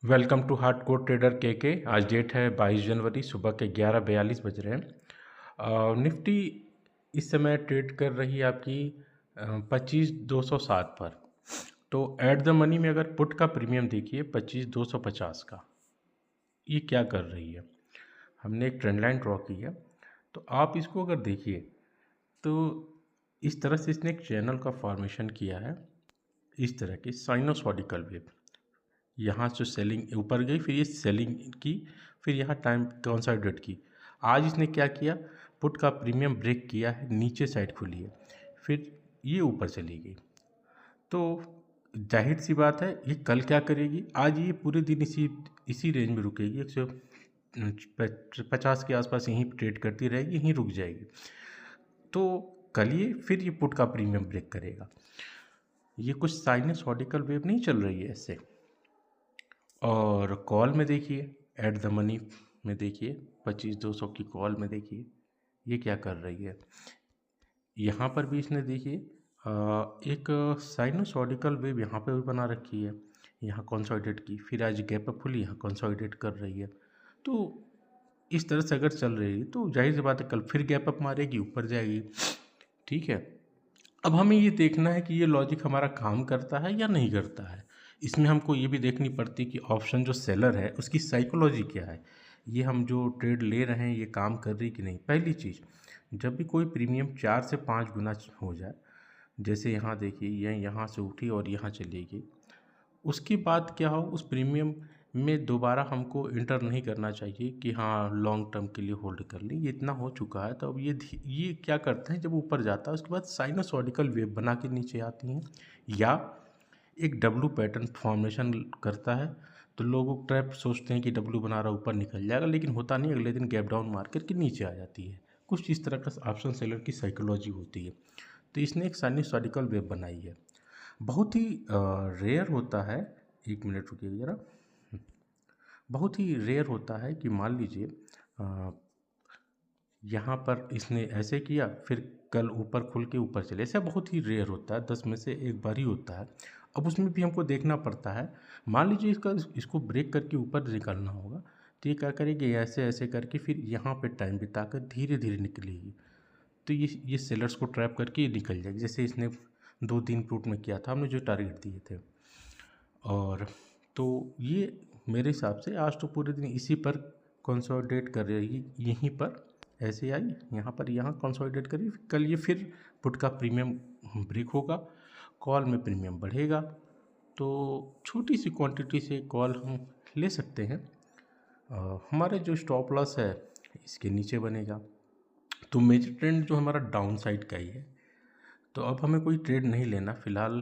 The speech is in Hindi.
वेलकम टू हार्डकोर ट्रेडर के। आज डेट है 22 जनवरी, सुबह के 11:42 बज रहे हैं। निफ्टी इस समय ट्रेड कर रही है आपकी 25,207 पर। तो एट द मनी में अगर पुट का प्रीमियम देखिए 25,250 का, ये क्या कर रही है। हमने एक ट्रेंड लाइन ड्रॉ की है, तो आप इसको अगर देखिए तो इस तरह से इसने एक चैनल का फॉर्मेशन किया है, इस तरह की साइनोसॉइडल वेव। यहाँ से सेलिंग ऊपर गई, फिर ये सेलिंग की, फिर यहाँ टाइम कंसोलिडेट की। आज इसने क्या किया, पुट का प्रीमियम ब्रेक किया है, नीचे साइड खुली है, फिर ये ऊपर चली गई। तो जाहिर सी बात है ये कल क्या करेगी, आज ये पूरे दिन इसी इसी रेंज में रुकेगी, 150 के आसपास यहीं ट्रेड करती रहेगी, यहीं रुक जाएगी। तो कल ये फिर ये पुट का प्रीमियम ब्रेक करेगा। ये कुछ साइनसॉइडल वेव नहीं चल रही है ऐसे। और कॉल में देखिए, एट द मनी में देखिए 25,200 की कॉल में देखिए ये क्या कर रही है। यहाँ पर भी इसने देखिए एक साइनोसॉइडल वेव यहाँ पे भी बना रखी है, यहाँ कंसोलिडेट की, फिर आज गैप अप खुली, यहाँ कंसोलिडेट कर रही है। तो इस तरह से अगर चल रही है तो जाहिर सी बात है कल फिर गैप अप मारेगी, ऊपर जाएगी। ठीक है, अब हमें ये देखना है कि ये लॉजिक हमारा काम करता है या नहीं करता है। इसमें हमको ये भी देखनी पड़ती है कि ऑप्शन जो सेलर है उसकी साइकोलॉजी क्या है, ये हम जो ट्रेड ले रहे हैं ये काम कर रही कि नहीं। पहली चीज़, जब भी कोई प्रीमियम 4 से 5 गुना हो जाए, जैसे यहाँ देखिए ये यहाँ से उठी और यहाँ चली गई, उसके बाद क्या हो, उस प्रीमियम में दोबारा हमको इंटर नहीं करना चाहिए कि हाँ लॉन्ग टर्म के लिए होल्ड कर लें, ये इतना हो चुका है। तो अब ये क्या करते हैं, जब ऊपर जाता है उसके बाद साइनोसॉइडल वेव बना के नीचे आती हैं, या एक डब्लू पैटर्न फॉर्मेशन करता है। तो लोग ट्रैप सोचते हैं कि डब्लू बना रहा ऊपर निकल जाएगा, लेकिन होता नहीं, अगले दिन गैप डाउन मार करके नीचे आ जाती है। कुछ इस तरह का ऑप्शन सेलर की साइकोलॉजी होती है। तो इसने एक साइनोसॉइडल वेव बनाई है। बहुत ही रेयर होता है, एक मिनट रुकिए ज़रा। बहुत ही रेयर होता है कि मान लीजिए यहाँ पर इसने ऐसे किया, फिर कल ऊपर खुल के ऊपर चले, ऐसा बहुत ही रेयर होता है, 10 में से एक बार ही होता है। अब उसमें भी हमको देखना पड़ता है, मान लीजिए इसको ब्रेक करके ऊपर निकलना होगा, तो ये क्या करेगी, ऐसे ऐसे करके फिर यहाँ पे टाइम बिताकर धीरे धीरे निकलेगी। तो ये सेलर्स को ट्रैप करके ये निकल जाएगी, जैसे इसने 2-3 फ्रूट में किया था, हमने जो टारगेट दिए थे। और तो ये मेरे हिसाब से आज तो पूरे दिन इसी पर कंसोलिडेट कर रही, यहीं पर ऐसे आई, यहाँ पर यहाँ कंसोलिडेट करी, कल ये फिर पुट का प्रीमियम ब्रेक होगा, कॉल में प्रीमियम बढ़ेगा। तो छोटी सी क्वांटिटी से कॉल हम ले सकते हैं। हमारे जो स्टॉप लॉस है इसके नीचे बनेगा। तो मेजर ट्रेंड जो हमारा डाउन साइड का ही है, तो अब हमें कोई ट्रेड नहीं लेना फ़िलहाल।